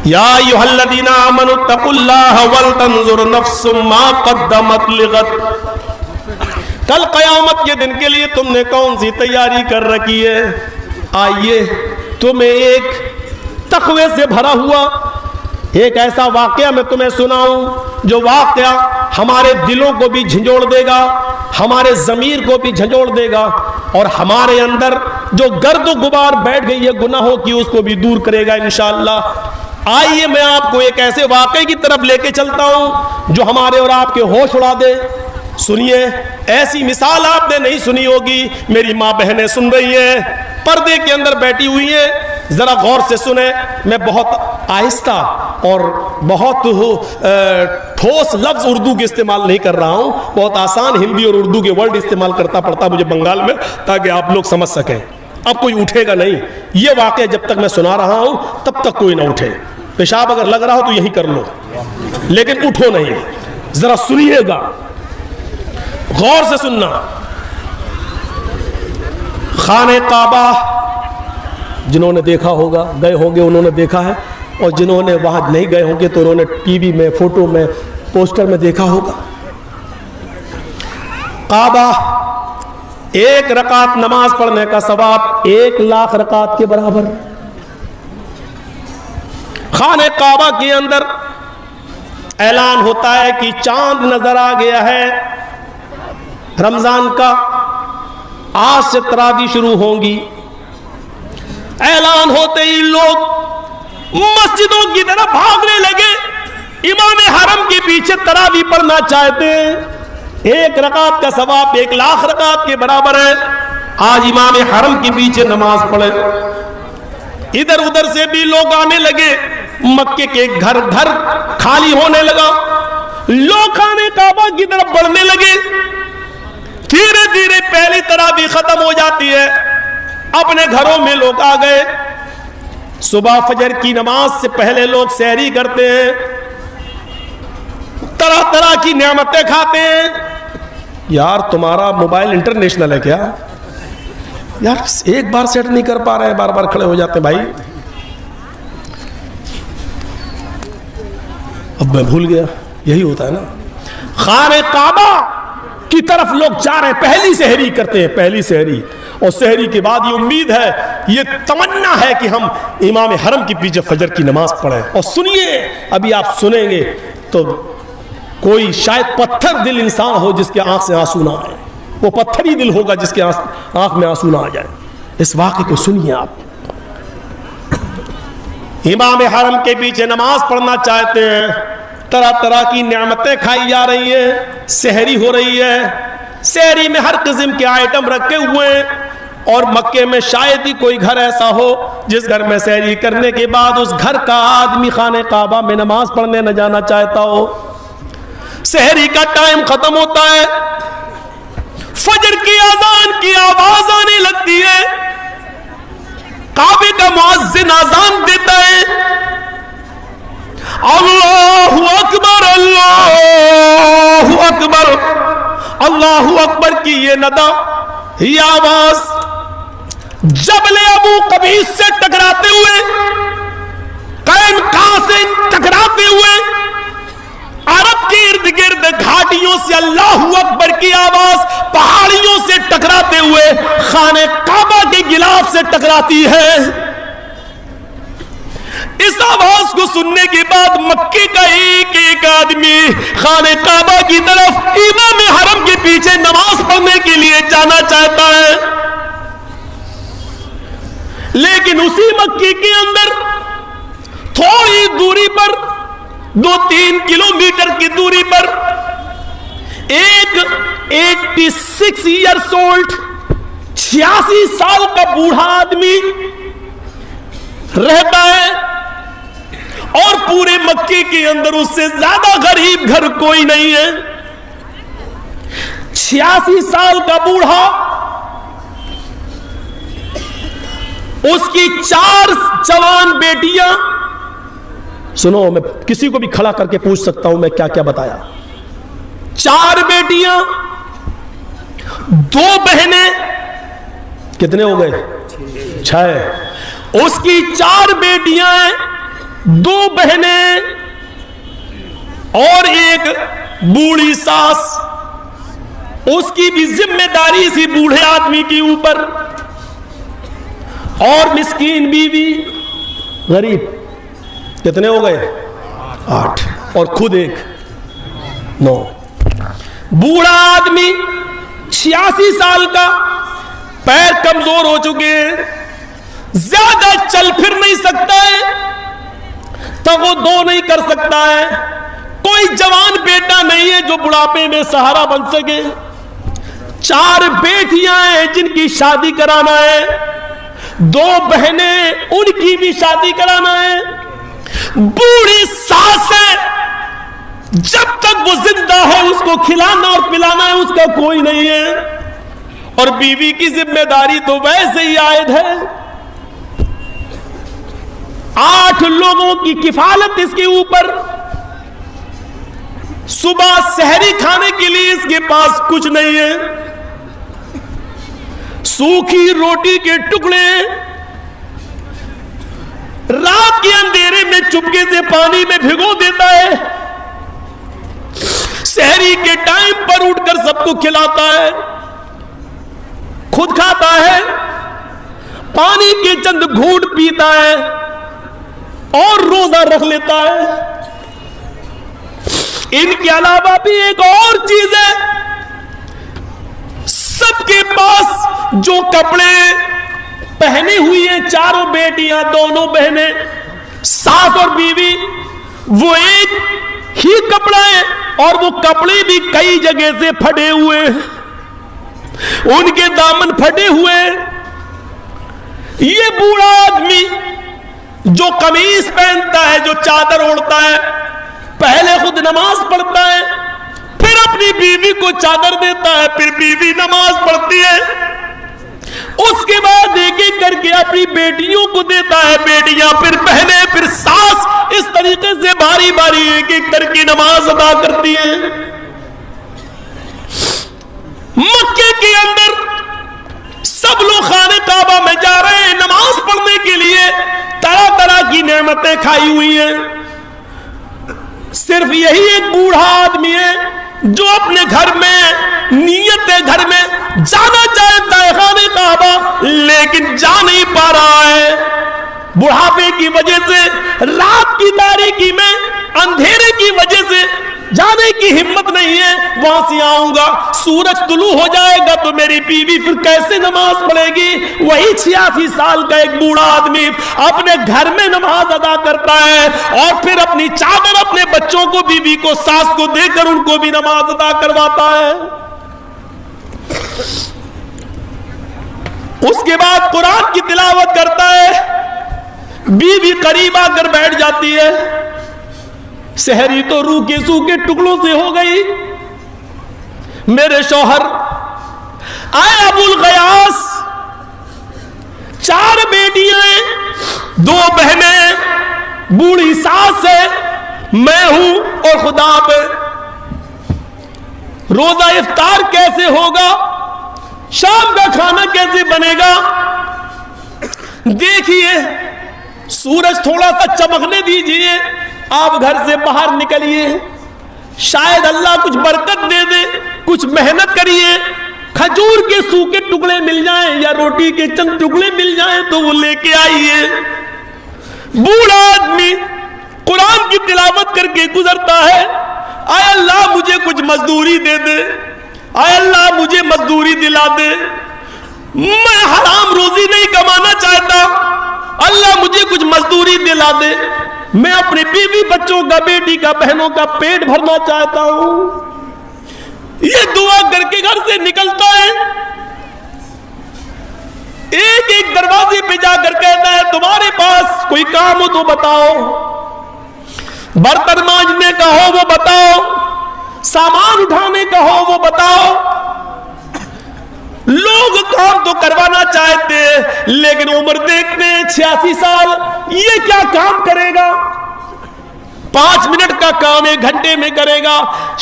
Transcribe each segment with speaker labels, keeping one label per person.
Speaker 1: یا ایھا الذین آمنوا اتقوا اللہ ولتنظر نفس ما قدمت لغد. کل قیامت کے دن کے لیے تم نے کون سی تیاری کر رکھی ہے؟ آئیے تمہیں ایک تقوی سے بھرا ہوا ایک ایسا واقعہ میں تمہیں سناؤں جو واقعہ ہمارے دلوں کو بھی جھنجھوڑ دے گا, ہمارے ضمیر کو بھی جھنجھوڑ دے گا, اور ہمارے اندر جو گرد و غبار بیٹھ گئی ہے گناہوں کی اس کو بھی دور کرے گا انشاءاللہ. آئیے میں آپ کو ایک ایسے واقعے کی طرف لے کے چلتا ہوں جو ہمارے اور آپ کے ہوش اڑا دے. سنیے, ایسی مثال آپ نے نہیں سنی ہوگی. میری ماں بہنیں سن رہی ہیں, پردے کے اندر بیٹھی ہوئی ہیں, ذرا غور سے سنیں. میں بہت آہستہ اور بہت ٹھوس لفظ اردو کے استعمال نہیں کر رہا ہوں, بہت آسان ہندی اور اردو کے ورڈ استعمال کرتا پڑتا مجھے بنگال میں, تاکہ آپ لوگ سمجھ سکیں. اب کوئی اٹھے گا نہیں, یہ واقعہ جب تک میں سنا رہا ہوں تب تک کوئی نہ اٹھے. پیشاب اگر لگ رہا ہو تو یہی کر لو, لیکن اٹھو نہیں. ذرا سنیے گا, غور سے سننا. خانہ کعبہ جنہوں نے دیکھا ہوگا, گئے ہوں گے, انہوں نے دیکھا ہے, اور جنہوں نے وہاں نہیں گئے ہوں گے تو انہوں نے ٹی وی میں, فوٹو میں, پوسٹر میں دیکھا ہوگا. کعبہ, ایک رکعت نماز پڑھنے کا ثواب 1,00,000 رکعت کے برابر. خانہ کعبہ کے اندر اعلان ہوتا ہے کہ چاند نظر آ گیا ہے رمضان کا, آج سے تراویح شروع ہوں گی. اعلان ہوتے ہی لوگ مسجدوں کی طرف بھاگنے لگے, امام حرم کے پیچھے تراویح پڑھنا چاہتے ہیں. 1 رکعت کا ثواب 1,00,000 رکعت کے برابر ہے. آج امام حرم کے پیچھے نماز پڑھے. ادھر ادھر سے بھی لوگ آنے لگے, مکے کے گھر گھر خالی ہونے لگا, لوگ خانہ کعبہ کی طرف بڑھنے لگے. دھیرے دھیرے پہلی تراویح ختم ہو جاتی ہے, اپنے گھروں میں لوگ آ گئے. صبح فجر کی نماز سے پہلے لوگ سحری کرتے ہیں, طرح طرح کی نعمتیں کھاتے ہیں. یار تمہارا موبائل انٹرنیشنل ہے کیا؟ یار ایک بار سیٹ نہیں کر پا رہے ہیں, بار بار کھڑے ہو جاتے ہیں. بھائی اب میں بھول گیا, یہی ہوتا ہے نا. خانہ کعبہ کی طرف لوگ جا رہے ہیں, پہلی سحری کرتے ہیں, پہلی سحری. اور سحری کے بعد یہ امید ہے, یہ تمنا ہے کہ ہم امام حرم کے پیچھے فجر کی نماز پڑھیں. اور سنیے, ابھی آپ سنیں گے تو کوئی شاید پتھر دل انسان ہو جس کے آنکھ سے آنسو نہ آئے, وہ پتھری دل ہوگا جس کے آنکھ میں آنسو نہ آ جائے. اس واقعے کو سنیے آپ. امام حرم کے پیچھے نماز پڑھنا چاہتے ہیں, طرح طرح کی نعمتیں کھائی جا رہی ہیں, سحری ہو رہی ہے. سحری میں ہر قسم کے آئٹم رکھے ہوئے ہیں, اور مکے میں شاید ہی کوئی گھر ایسا ہو جس گھر میں سحری کرنے کے بعد اس گھر کا آدمی خانہ کعبہ میں نماز پڑھنے نہ جانا چاہتا ہو. سحری کا ٹائم ختم ہوتا ہے, فجر کی اذان کی آواز آنے لگتی ہے. کعبے کا مؤذن اذان دیتا ہے, اللہ اکبر اللہ اکبر. اللہ اکبر کی یہ ندا, یہ آواز جبل ابو قبیس سے ٹکراتے ہوئے, قینقاع سے ٹکراتے ہوئے, عرب کے ارد گرد گھاٹیوں سے اللہ اکبر کی آواز پہاڑیوں سے ٹکراتے ہوئے خانہ کعبہ کے غلاف سے ٹکراتی ہے. اس آواز کو سننے کے بعد مکے کا ایک ایک آدمی خانہ کعبہ کی طرف امام حرم کے پیچھے نماز پڑھنے کے لیے جانا چاہتا ہے. لیکن اسی مکے کے اندر تھوڑی دوری پر, 2-3 کلومیٹر کی دوری پر, ایک 86 ایئرس اولڈ 86 سال کا بوڑھا آدمی رہتا ہے, اور پورے مکے کے اندر اس سے زیادہ غریب گھر کوئی نہیں ہے. 86 سال کا بوڑھا, اس کی 4 جوان بیٹیاں. سنو, میں کسی کو بھی کھڑا کر کے پوچھ سکتا ہوں میں کیا کیا بتایا. 4 بیٹیاں, 2 بہنیں, کتنے ہو گئے؟ 6. اس کی 4 بیٹیاں ہیں, دو بہنیں اور ایک بوڑھی ساس، اس کی بھی ذمہ داری سی بوڑھے آدمی کے اوپر، اور مسکین بیوی غریب، کتنے ہو گئے؟ 8، اور خود ایک 9۔ بوڑھا آدمی 86 سال کا، پیر کمزور ہو چکے ہیں، زیادہ چل پھر نہیں سکتا ہے، تگو دو نہیں کر سکتا ہے، کوئی جوان بیٹا نہیں ہے جو بڑھاپے میں سہارا بن سکے، 4 بیٹیاں ہیں جن کی شادی کرانا ہے، 2 بہنیں ان کی بھی شادی کرانا ہے، بوڑھی ساس ہے، جب تک وہ زندہ ہے اس کو کھلانا اور پلانا ہے، اس کا کوئی نہیں ہے، اور بیوی کی ذمہ داری تو ویسے ہی عائد ہے۔ 8 لوگوں کی کفالت اس کے اوپر، صبح سحری کھانے کے لیے اس کے پاس کچھ نہیں ہے، سوکھی روٹی کے ٹکڑے رات کے اندھیرے میں چپکے سے پانی میں بھگو دیتا ہے، سحری کے ٹائم پر اٹھ کر سب کو کھلاتا ہے، خود کھاتا ہے، پانی کے چند گھونٹ پیتا ہے اور روزہ رکھ لیتا ہے۔ ان کے علاوہ بھی ایک اور چیز ہے، سب کے پاس جو کپڑے پہنے ہوئی ہیں، 4 بیٹیاں، دونوں بہنیں، ساس اور بیوی، وہ ایک ہی کپڑا ہے، اور وہ کپڑے بھی کئی جگہ سے پھٹے ہوئے ہیں، ان کے دامن پھٹے ہوئے ہیں۔ یہ بوڑھا آدمی جو قمیص پہنتا ہے، جو چادر اوڑھتا ہے، پہلے خود نماز پڑھتا ہے، پھر اپنی بیوی کو چادر دیتا ہے، پھر بیوی نماز پڑھتی ہے، اس کے بعد ایک ایک کر کے اپنی بیٹیوں کو دیتا ہے، بیٹیاں پھر بہنیں پھر ساس، اس طریقے سے باری باری ایک ایک کر کے نماز ادا کرتی ہیں۔ مکے کے اندر سب لوگ خانہ کعبہ میں جا رہے ہیں نماز پڑھنے کے لیے، طرح طرح کی نعمتیں کھائی ہوئی ہیں، صرف یہی ایک بوڑھا آدمی ہے جو اپنے گھر میں نیت ہے گھر میں جانا چاہتا ہے خانہ کعبہ، لیکن جا نہیں پا رہا ہے، بڑھاپے کی وجہ سے، رات کی تاریکی میں، اندھیرے کی وجہ سے جانے کی ہمت نہیں ہے۔ وہاں سے آؤں گا، سورج طلوع ہو جائے گا تو میری بیوی پھر کیسے نماز پڑھے گی؟ وہی 86 سال کا ایک بوڑھا آدمی اپنے گھر میں نماز ادا کرتا ہے، اور پھر اپنی چادر اپنے بچوں کو، بیوی کو، ساس کو دے کر ان کو بھی نماز ادا کرواتا ہے۔ اس کے بعد قرآن کی تلاوت کرتا ہے، بیوی قریب آ کر بیٹھ جاتی ہے، سحری تو روکے سوکھے ٹکڑوں سے ہو گئی، میرے شوہر آئے ابو الغیاس، 4 بیٹیاں ہیں، 2 بہنیں، بوڑھی ساس ہے، میں ہوں اور خدا پہ، روزہ افطار کیسے ہوگا؟ شام کا کھانا کیسے بنے گا؟ دیکھیے سورج تھوڑا سا چمکنے دیجئے، آپ گھر سے باہر نکلیے، شاید اللہ کچھ برکت دے دے، کچھ محنت کریے، کھجور کے سوکھے ٹکڑے مل جائیں یا روٹی کے چند ٹکڑے مل جائیں تو وہ لے کے آئیے۔ بوڑھا آدمی قرآن کی تلاوت کر کے گزرتا ہے، اے اللہ مجھے کچھ مزدوری دے دے، اے اللہ مجھے مزدوری دلا دے، میں حرام روزی نہیں کمانا چاہتا، اللہ مجھے کچھ مزدوری دلا دے، میں اپنے بیوی بچوں کا، بیٹی کا، بہنوں کا پیٹ بھرنا چاہتا ہوں۔ یہ دعا کر کے گھر سے نکلتا ہے، ایک ایک دروازے پہ جا کر کہتا ہے تمہارے پاس کوئی کام ہو تو بتاؤ، برتن مانجنے کا ہو وہ بتاؤ، سامان اٹھانے کا ہو وہ بتاؤ۔ لوگ کام تو کروانا چاہتے ہیں لیکن عمر دیکھتے ہیں 86 سال، یہ کیا کام کرے گا؟ 5 منٹ کا کام 1 گھنٹے میں کرے گا۔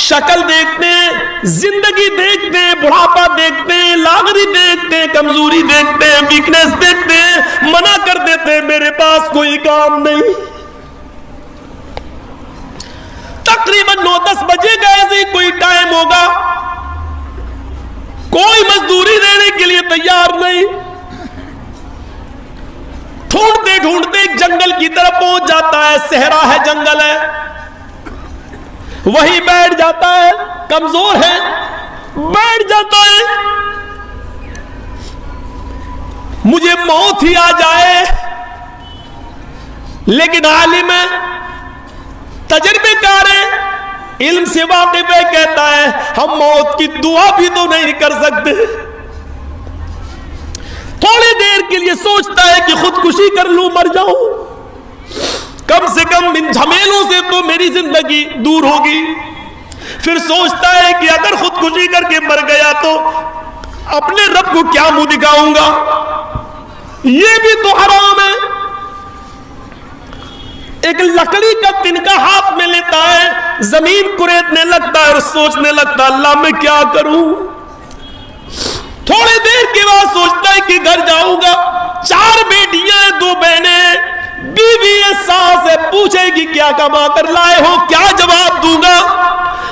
Speaker 1: شکل دیکھتے ہیں، زندگی دیکھتے ہیں، بڑھاپا دیکھتے ہیں، لاغری دیکھتے ہیں، کمزوری دیکھتے ہیں، ویکنیس دیکھتے ہیں، منع کر دیتے ہیں میرے پاس کوئی کام نہیں۔ تقریباً 9-10 بجے کا ایسے ہی کوئی ٹائم ہوگا, کوئی مزدوری دینے کے لیے تیار نہیں. ڈھونڈتے ڈھونڈتے ایک جنگل کی طرف پہنچ جاتا ہے, صحرا ہے, جنگل ہے, وہی بیٹھ جاتا ہے. کمزور ہے, بیٹھ جاتا ہے. مجھے موت ہی آ جائے, لیکن عالم ہے, تجربے کار ہے, علم سے واقف ہے, کہتا ہے ہم موت کی دعا بھی تو نہیں کر سکتے. تھوڑی دیر کے لیے سوچتا ہے کہ خودکشی کر لوں, مر جاؤں, کم سے کم ان جھمیلوں سے تو میری زندگی دور ہوگی. پھر سوچتا ہے کہ اگر خودکشی کر کے مر گیا تو اپنے رب کو کیا منہ دکھاؤں گا, یہ بھی تو حرام ہے. ایک لکڑی کا تنکا ہاتھ میں لیتا ہے, زمین کریدنے لگتا ہے اور سوچنے لگتا ہے اللہ میں کیا کروں. تھوڑی دیر کے بعد سوچتا ہے کہ گھر جاؤں گا, 4 بیٹیاں ہیں, 2 بہنیں, بیوی ہے, ساس ہے, پوچھے گی کیا کما کر لائے ہو, کیا جواب دوں گا.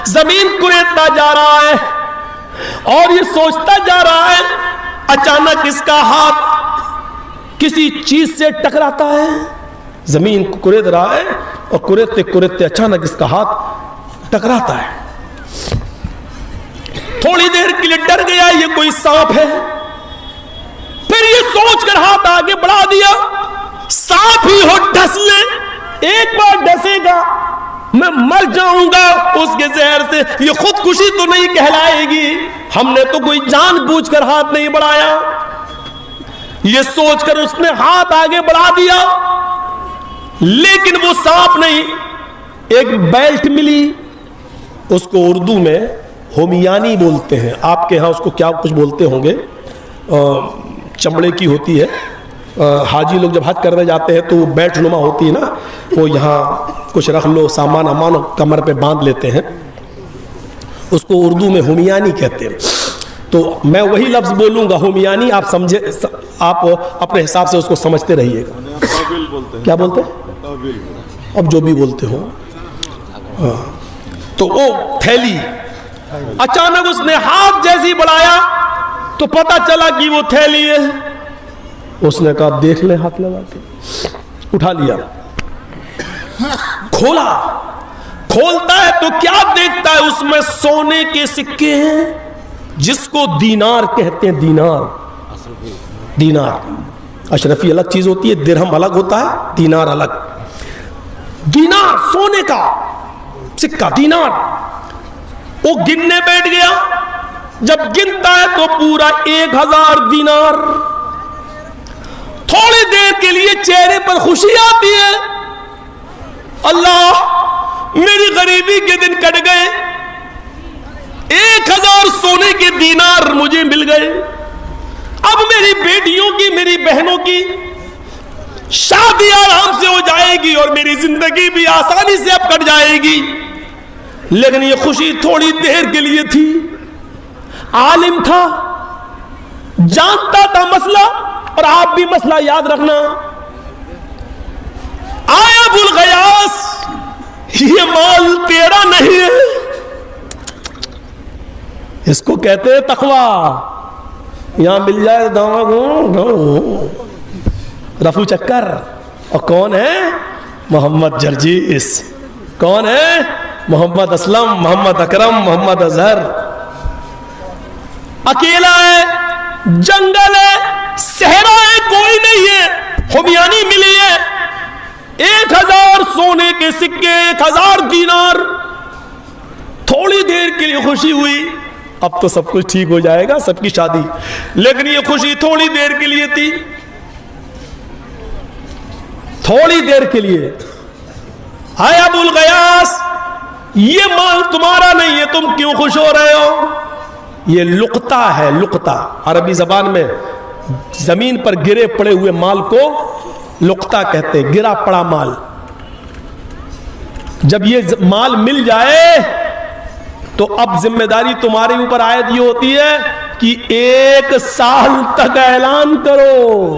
Speaker 1: زمین کریدتا جا رہا ہے اور یہ سوچتا جا رہا ہے. اچانک اس کا ہاتھ کسی چیز سے ٹکراتا ہے, زمین کو کرید رہا ہے اور کریدتے کریدتے اچانک اس کا ہاتھ ٹکراتا ہے. تھوڑی دیر کے لیے ڈر گیا, یہ کوئی سانپ ہے. پھر یہ سوچ کر ہاتھ آگے بڑھا دیا, سانپ ہی ہو ڈس لے, ایک بار ڈسے گا میں مر جاؤں گا اس کے زہر سے, یہ خودکشی تو نہیں کہلائے گی, ہم نے تو کوئی جان بوجھ کر ہاتھ نہیں بڑھایا. یہ سوچ کر اس نے ہاتھ آگے بڑھا دیا, لیکن وہ سانپ نہیں, ایک بیلٹ ملی. اس کو اردو میں ہومیانی بولتے ہیں, آپ کے ہاں اس کو کیا کچھ بولتے ہوں گے, چمڑے کی ہوتی ہے. حاجی لوگ جب حج کرنے جاتے ہیں تو وہ بیلٹ نما ہوتی ہے نا, وہ یہاں کچھ رکھ لو سامان امان کمر پہ باندھ لیتے ہیں, اس کو اردو میں ہومیانی کہتے ہیں. تو میں وہی لفظ بولوں گا ہومیانی, آپ سمجھے, آپ اپنے حساب سے اس کو سمجھتے رہیے گا. کیا بولتے ہیں, اب جو بھی بولتے ہو. تو وہ تھیلی, اچانک اس نے ہاتھ جیسی بڑھایا تو پتا چلا کہ وہ تھیلی ہے. اس نے کہا دیکھ لے, ہاتھ لگا کے اٹھا لیا, کھولا, کھولتا ہے تو کیا دیکھتا ہے, اس میں سونے کے سکے ہیں جس کو دینار کہتے ہیں. دینار, دینار اشرفی الگ چیز ہوتی ہے, درہم الگ ہوتا ہے, دینار الگ. دینار سونے کا سکہ, دینار. وہ گننے بیٹھ گیا, جب گنتا ہے تو پورا 1000 دینار. تھوڑی دیر کے لیے چہرے پر خوشی آتی ہے, اللہ میری غریبی کے دن کٹ گئے, 1000 سونے کے دینار مجھے مل گئے. اب میری بیٹیوں کی, میری بہنوں کی شادی آرام سے ہو جائے گی اور میری زندگی بھی آسانی سے اب کٹ جائے گی. لیکن یہ خوشی تھوڑی دیر کے لیے تھی. عالم تھا, جانتا تھا مسئلہ, اور آپ بھی مسئلہ یاد رکھنا. آیا ابو الغیاس, یہ مال تیرا نہیں ہے, اس کو کہتے ہیں تقوی. یہاں مل جائے رفو چکر. اور کون ہے, محمد جرجیس. کون ہے, محمد اسلم, محمد اکرم, محمد اظہر. اکیلا ہے, جنگل ہے, صحرا ہے, کوئی نہیں ہے, ہومیانی ملی ہے, 1000 سونے کے سکے, 1000 دینار. تھوڑی دیر کے لیے خوشی ہوئی, اب تو سب کچھ ٹھیک ہو جائے گا, سب کی شادی. لیکن یہ خوشی تھوڑی دیر کے لیے تھی, تھوڑی دیر کے لیے. آئے ابو الغیاس, یہ مال تمہارا نہیں ہے, تم کیوں خوش ہو رہے ہو؟ یہ لقطہ ہے, لقطہ عربی زبان میں زمین پر گرے پڑے ہوئے مال کو لقطہ کہتے ہیں, گرا پڑا مال. جب یہ مال مل جائے تو اب ذمہ داری تمہارے اوپر عائد یہ ہوتی ہے کہ 1 سال تک اعلان کرو.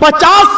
Speaker 1: 50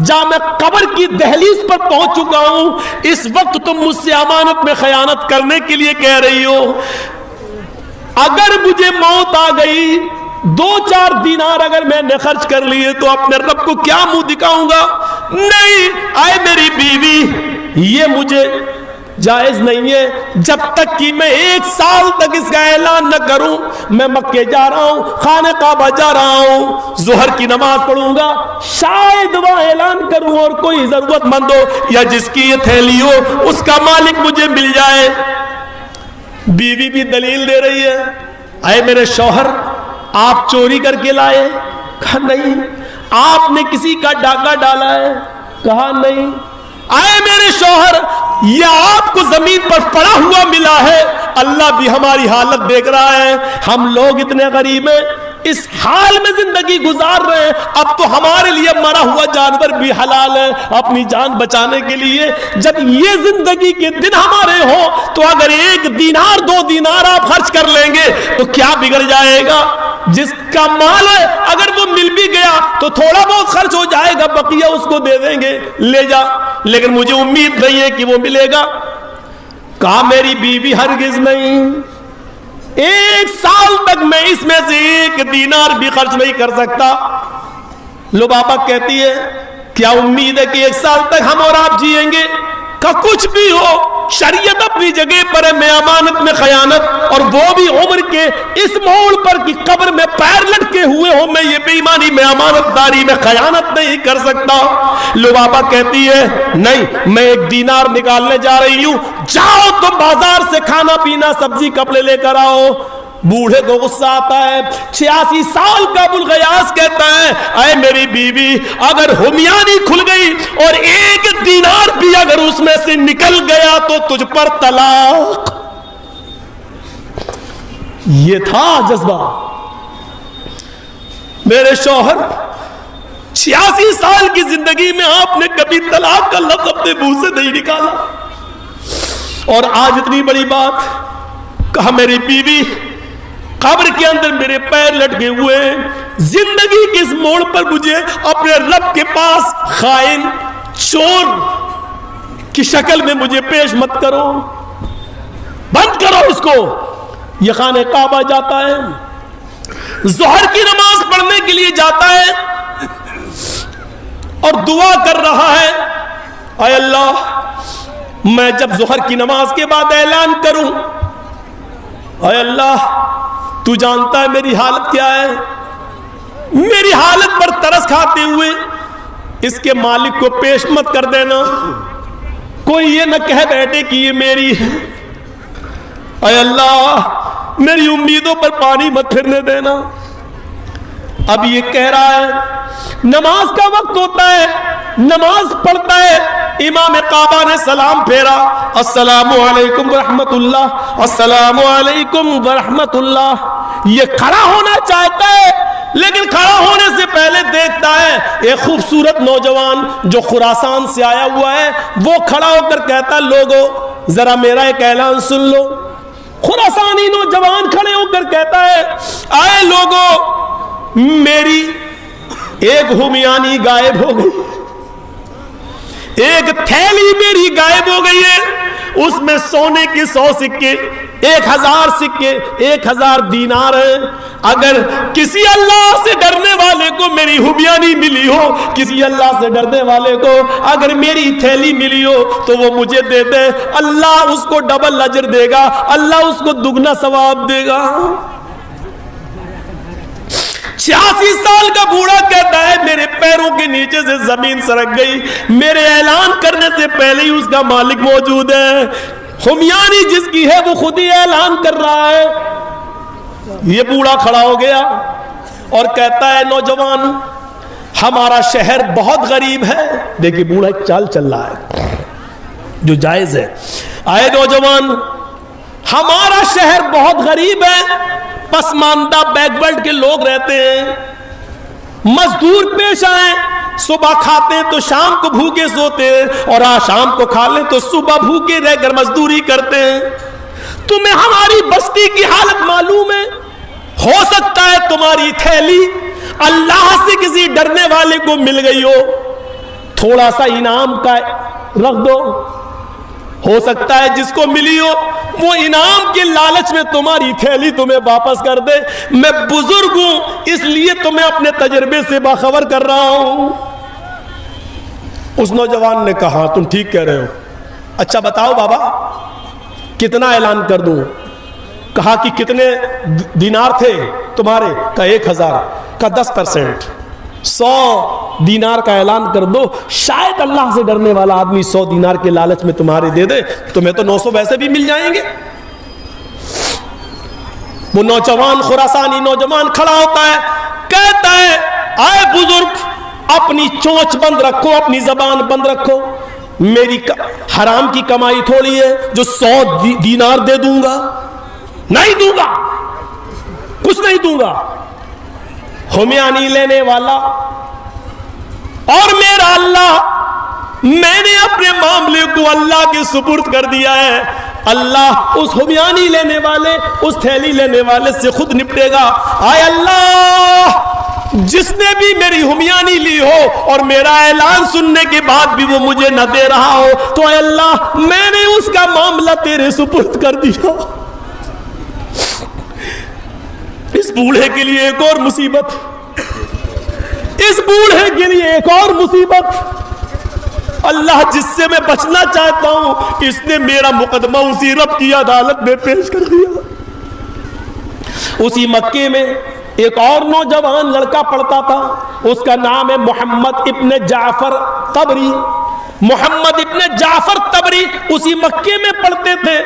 Speaker 1: جہاں میں قبر کی دہلیز پر پہنچ چکا ہوں، اس وقت تم مجھ سے امانت میں خیانت کرنے کے لیے کہہ رہی ہو؟ اگر مجھے موت آ گئی، 2-4 دینار اگر میں نے خرچ کر لیے تو اپنے رب کو کیا منہ دکھاؤں گا؟ نہیں، اے میری بیوی، یہ مجھے جائز نہیں ہے جب تک کہ میں 1 سال تک اس کا اعلان نہ کروں میں مکے جا رہا ہوں، خانہ کعبہ جا رہا ہوں، ظہر کی نماز پڑھوں گا، شاید وہاں اعلان کروں اور کوئی ضرورت مند ہو یا جس کی یہ تھیلی ہو اس کا مالک مجھے مل جائے۔ بیوی بھی دلیل دے رہی ہے، اے میرے شوہر، آپ چوری کر کے لائے؟ کہا نہیں۔ آپ نے کسی کا ڈاکہ ڈالا ہے؟ کہا نہیں۔ اے میرے شوہر، یہ آپ کو زمین پر پڑا ہوا ملا ہے، اللہ بھی ہماری حالت دیکھ رہا ہے، ہم لوگ اتنے غریب ہیں، اس حال میں زندگی گزار رہے ہیں، اب تو ہمارے لیے مرا ہوا جانور بھی حلال ہے اپنی جان بچانے کے لیے۔ جب یہ زندگی کے دن ہمارے ہوں تو اگر 1 دینار 2 دینار آپ خرچ کر لیں گے تو کیا بگڑ جائے گا؟ جس کا مال ہے اگر وہ مل بھی گیا تو تھوڑا بہت خرچ ہو جائے گا، بقیہ اس کو دے دیں گے، لے جا، لیکن مجھے امید نہیں ہے کہ وہ ملے گا۔ کہا میری بیوی ہرگز نہیں، 1 سال تک میں اس میں سے 1 دینار بھی خرچ نہیں کر سکتا۔ لبابہ کہتی ہے کیا امید ہے کہ 1 سال تک ہم اور آپ جیئیں گے؟ کہ کچھ بھی ہو، شریعت اپنی جگہ پر ہے، میں امانت میں خیانت، اور وہ بھی عمر کے اس موڑ پر کہ قبر میں پیر لٹکے ہوئے ہو، میں یہ بے ایمانی میں امانت داری میں خیانت نہیں کر سکتا۔ لبابہ کہتی ہے نہیں، میں 1 دینار نکالنے جا رہی ہوں، جاؤ تم بازار سے کھانا پینا سبزی کپڑے لے کر آؤ۔ بوڑھے کو غصہ آتا ہے، 86 سال کا ابوالغیاث کہتا ہے اے میری بیوی، اگر ہمیانی کھل گئی اور 1 دینار بھی اگر اس میں سے نکل گیا تو تجھ پر طلاق۔ یہ تھا جذبہ۔ میرے شوہر، 86 سال کی زندگی میں آپ نے کبھی طلاق کا لفظ اپنے منہ سے نہیں نکالا، اور آج اتنی بڑی بات۔ کہا میری بیوی، قبر کے اندر میرے پیر لٹکے ہوئے ہیں، زندگی کے اس موڑ پر مجھے اپنے رب کے پاس خائن چور کی شکل میں مجھے پیش مت کرو، بند کرو اس کو۔ یہ خانہ کعبہ جاتا ہے، ظہر کی نماز پڑھنے کے لیے جاتا ہے اور دعا کر رہا ہے اے اللہ، میں جب ظہر کی نماز کے بعد اعلان کروں، اے اللہ تو جانتا ہے میری حالت کیا ہے، میری حالت پر ترس کھاتے ہوئے اس کے مالک کو پیش مت کر دینا، کوئی یہ نہ کہہ بیٹھے کہ یہ میری ہے، اے اللہ میری امیدوں پر پانی مت پھرنے دینا۔ اب یہ کہہ رہا ہے، نماز کا وقت ہوتا ہے، نماز پڑھتا ہے، امام کعبہ نے سلام پھیرا، السلام علیکم ورحمت اللہ، السلام علیکم ورحمت اللہ۔ یہ کھڑا ہونا چاہتا ہے لیکن کھڑا ہونے سے پہلے دیکھتا ہے ایک خوبصورت نوجوان جو خراسان سے آیا ہوا ہے، وہ کھڑا ہو کر کہتا لوگو ذرا میرا ایک اعلان سن لو۔ خراسانی نوجوان کھڑے ہو کر کہتا ہے آئے لوگو، میری 1 ہمیانی غائب ہو گئی، 1 تھیلی میری غائب ہو گئی ہے، اس میں سونے کے 100 سکے، 1000 سکے، 1000 دینار ہیں۔ اگر کسی اللہ سے ڈرنے والے کو میری ہمیانی ملی ہو، کسی اللہ سے ڈرنے والے کو اگر میری تھیلی ملی ہو تو وہ مجھے دے دے، اللہ اس کو ڈبل اجر دے گا، اللہ اس کو دگنا ثواب دے گا۔ 86 سال کا بوڑھا کہتا ہے میرے پیروں کے نیچے سے زمین سرک گئی، میرے اعلان کرنے سے پہلے ہی اس کا مالک موجود ہے، ہمیانی جس کی ہے وہ خود ہی اعلان کر رہا ہے۔ یہ بوڑھا کھڑا ہو گیا اور کہتا ہے نوجوان، ہمارا شہر بہت غریب ہے۔ دیکھیے بوڑھا ایک چال چل رہا ہے جو جائز ہے۔ آئے نوجوان، ہمارا شہر بہت غریب ہے، پسماندہ بیک ورڈ کے لوگ رہتے ہیں، مزدور پیش آئیں، صبح کھاتے ہیں تو شام کو بھوکے سوتے ہیں، اور شام کو کھا لیں تو صبح بھوکے رہ کر مزدوری کرتے ہیں۔ تمہیں ہماری بستی کی حالت معلوم ہے، ہو سکتا ہے تمہاری تھیلی اللہ سے کسی ڈرنے والے کو مل گئی ہو، تھوڑا سا انعام کا رکھ دو, ہو سکتا ہے جس کو ملی ہو وہ انعام کے لالچ میں تمہاری تھیلی تمہیں واپس کر دے. میں بزرگ ہوں اس لیے تمہیں اپنے تجربے سے باخبر کر رہا ہوں. اس نوجوان نے کہا تم ٹھیک کہہ رہے ہو, اچھا بتاؤ بابا کتنا اعلان کر دوں؟ کہا کہ کتنے دینار تھے تمہارے؟ کہا 1000. کا 10%, 100 دینار کا اعلان کر دو, شاید اللہ سے ڈرنے والا آدمی 100 دینار کے لالچ میں تمہارے دے دے, تمہیں تو 900 ویسے بھی مل جائیں گے. وہ نوجوان, خراسانی نوجوان کھڑا ہوتا ہے, کہتا ہے آئے بزرگ اپنی چونچ بند رکھو, اپنی زبان بند رکھو. میری حرام کی کمائی تھوڑی ہے جو 100 دینار دے دوں گا, نہیں دوں گا, کچھ نہیں دوں گا. ہمیانی لینے والا اور میرا اللہ, میں نے اپنے معاملے کو اللہ کے سپرد کر دیا ہے. اللہ اس ہمیانی لینے والے, اس تھیلی لینے والے سے خود نپٹے گا. آئے اللہ جس نے بھی میری ہمیانی لی ہو اور میرا اعلان سننے کے بعد بھی وہ مجھے نہ دے رہا ہو, تو اے اللہ میں نے اس کا معاملہ تیرے سپرد کر دیا. اس بوڑھے کے لیے ایک اور مصیبت, اس بوڑھے کے لیے ایک اور مصیبت. اللہ جس سے میں بچنا چاہتا ہوں اس نے میرا مقدمہ اسی رب کی عدالت میں پیش کر دیا. اسی مکے میں ایک اور نوجوان لڑکا پڑھتا تھا, اس کا نام ہے محمد ابن جعفر طبری. محمد ابن جعفر طبری اسی مکے میں پڑھتے تھے.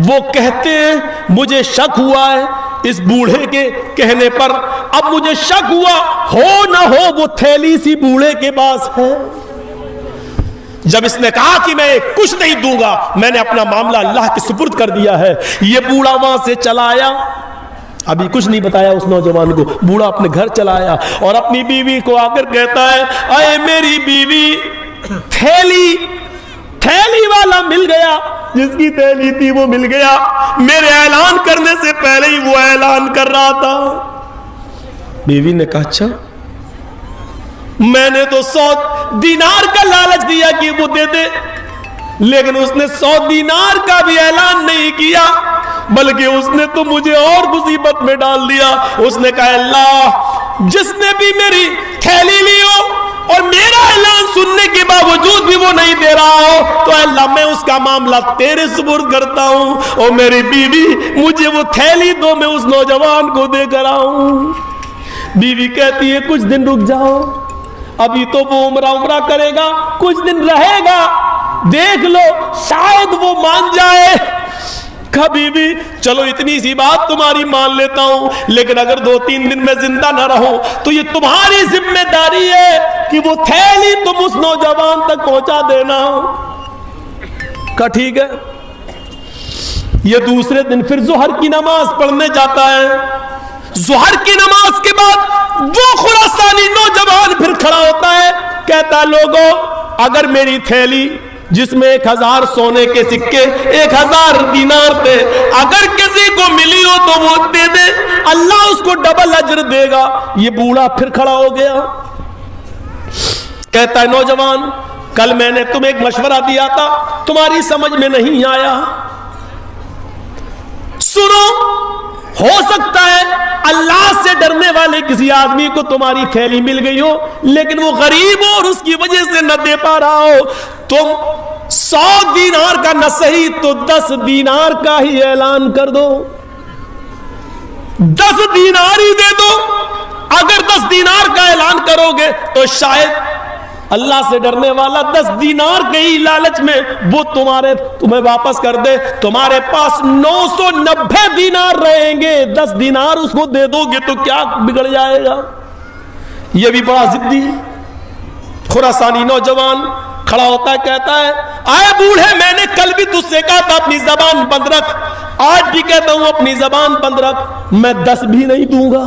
Speaker 1: وہ کہتے ہیں مجھے شک ہوا ہے اس بوڑھے کے کہنے پر, اب مجھے شک ہوا ہو نہ ہو وہ تھیلی سی بوڑھے کے پاس ہے. جب اس نے کہا کہ میں کچھ نہیں دوں گا, میں نے اپنا معاملہ اللہ کے سپرد کر دیا ہے, یہ بوڑھا وہاں سے چلا آیا. ابھی کچھ نہیں بتایا اس نوجوان کو. بوڑھا اپنے گھر چلا آیا اور اپنی بیوی کو آ کر کہتا ہے اے میری بیوی, تھیلی والا مل گیا, جس کی تھیلی تھی وہ مل گیا. میرے اعلان کرنے سے پہلے ہی وہ اعلان کر رہا تھا. بیوی نے کہا اچھا, میں نے تو 100 دینار کا لالچ دیا کہ وہ دے دے, لیکن اس نے 100 دینار کا بھی اعلان نہیں کیا, بلکہ اس نے تو مجھے اور مصیبت میں ڈال دیا. اس نے کہا اللہ جس نے بھی میری تھیلی لی ہو اور میرا اعلان سننے کے باوجود بھی وہ نہیں دے رہا ہو, تو اللہ میں اس کا معاملہ تیرے سپرد کرتا ہوں. اور میری بیوی مجھے وہ تھیلی دو, میں اس نوجوان کو دے کر آؤں. بیوی کہتی ہے کچھ دن رک جاؤ, ابھی تو وہ عمرہ کرے گا, کچھ دن رہے گا, دیکھ لو شاید وہ مان جائے. کبھی بھی چلو اتنی سی بات تمہاری مان لیتا ہوں, لیکن اگر 2-3 دن میں زندہ نہ رہوں تو یہ تمہاری ذمہ داری ہے کہ وہ تھیلی تم اس نوجوان تک پہنچا دینا. کہا ٹھیک ہے. یہ دوسرے دن پھر ظہر کی نماز پڑھنے جاتا ہے. ظہر کی نماز کے بعد وہ خراسانی نوجوان پھر کھڑا ہوتا ہے, کہتا ہے لوگوں اگر میری تھیلی جس میں 1000 سونے کے سکے 1000 دینار تھے اگر کسی کو ملی ہو تو وہ دے دے, اللہ اس کو ڈبل اجر دے گا. یہ بوڑھا پھر کھڑا ہو گیا, کہتا ہے نوجوان کل میں نے تمہیں ایک مشورہ دیا تھا, تمہاری سمجھ میں نہیں آیا. سنو, ہو سکتا ہے اللہ سے ڈرنے والے کسی آدمی کو تمہاری تھیلی مل گئی ہو, لیکن وہ غریب ہو اور اس کی وجہ سے نہ دے پا رہا ہو. تم 100 دینار کا نہ صحیح تو 10 دینار کا ہی اعلان کر دو, 10 دینار ہی دے دو. اگر 10 دینار کا اعلان کرو گے تو شاید اللہ سے ڈرنے والا 10 دینار کے ہی لالچ میں وہ تمہیں واپس کر دے. تمہارے پاس 990 دینار رہیں گے, 10 دینار اس کو دے دو گے تو کیا بگڑ جائے گا. یہ بھی بڑا ضدی خراسانی نوجوان کھڑا ہوتا ہے, کہتا ہے آئے بوڑھے میں نے کل بھی تجھ سے کہا تھا اپنی زبان بند رکھ, آج بھی کہتا ہوں اپنی زبان بند رکھ, میں 10 بھی نہیں دوں گا.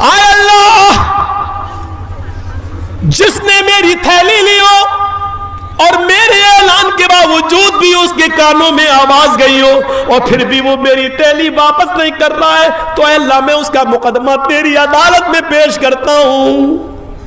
Speaker 1: آئے اللہ جس نے میری تھیلی لی ہو اور میرے اعلان کے باوجود بھی اس کے کانوں میں آواز گئی ہو اور پھر بھی وہ میری تھیلی واپس نہیں کر رہا ہے, تو اے اللہ میں اس کا مقدمہ تیری عدالت میں پیش کرتا ہوں.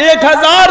Speaker 1: 1000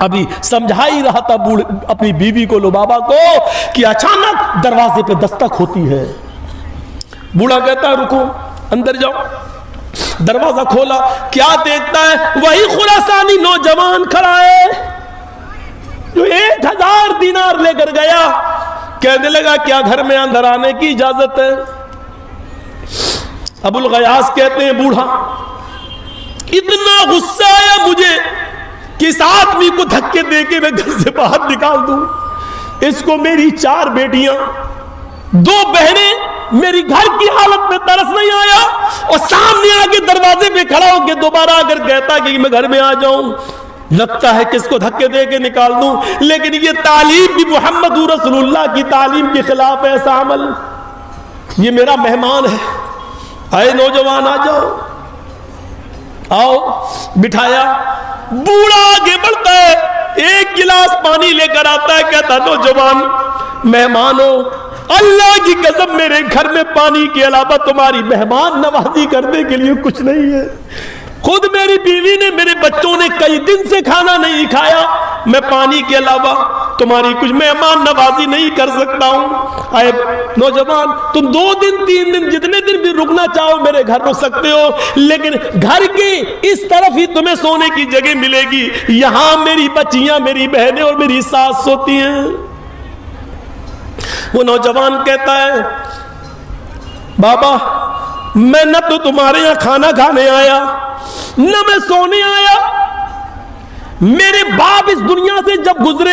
Speaker 1: ابھی سمجھا ہی رہا تھا اپنی بیوی کو لبابہ کو کہ اچانک دروازے پہ دستک ہوتی ہے. بوڑھا کہتا ہے رکو اندر جاؤ. دروازہ کھولا, کیا دیکھتا ہے؟ وہی خراسانی نوجوان کھڑا ہے جو 1000 دینار لے کر گیا. کہنے لگا کیا گھر میں اندر آنے کی اجازت ہے؟ ابو الغیاث کہتے ہیں بوڑھا اتنا غصہ آیا مجھے کہ اس آدمی کو دھکے دے کے میں گھر سے باہر نکال دوں. اس کو میری 4 بیٹیاں 2 بہنیں میری گھر کی حالت میں ترس نہیں آیا اور سامنے آگے دروازے پہ کھڑا ہو کے دوبارہ اگر کہتا کہ میں گھر میں آ جاؤں, لگتا ہے کہ اس کو دھکے دے کے نکال دوں. لیکن یہ تعلیم بھی محمد رسول اللہ کی تعلیم کے خلاف ہے ایسا عمل. یہ میرا مہمان ہے, آئے نوجوان آ جاؤ, آؤ. بٹھایا. بوڑھا آگے بڑھتا ہے, 1 گلاس پانی لے کر آتا ہے, کہتا نوجوان مہمان ہو, اللہ کی قسم میرے گھر میں پانی کے علاوہ تمہاری مہمان نوازی کرنے کے لیے کچھ نہیں ہے. خود میری بیوی نے میرے بچوں نے کئی دن سے کھانا نہیں کھایا, میں پانی کے علاوہ تمہاری کچھ مہمان نوازی نہیں کر سکتا ہوں. آئے نوجوان تم 2 دن 3 دن جتنے دن بھی رکنا چاہو میرے گھر رک سکتے ہو, لیکن گھر کی اس طرف ہی تمہیں سونے کی جگہ ملے گی. یہاں میری بچیاں میری بہنیں اور میری ساس سوتی ہیں. وہ نوجوان کہتا ہے بابا میں نہ تو تمہارے یہاں کھانا کھانے آیا نہ میں سونے آیا. میرے باپ اس دنیا سے جب گزرے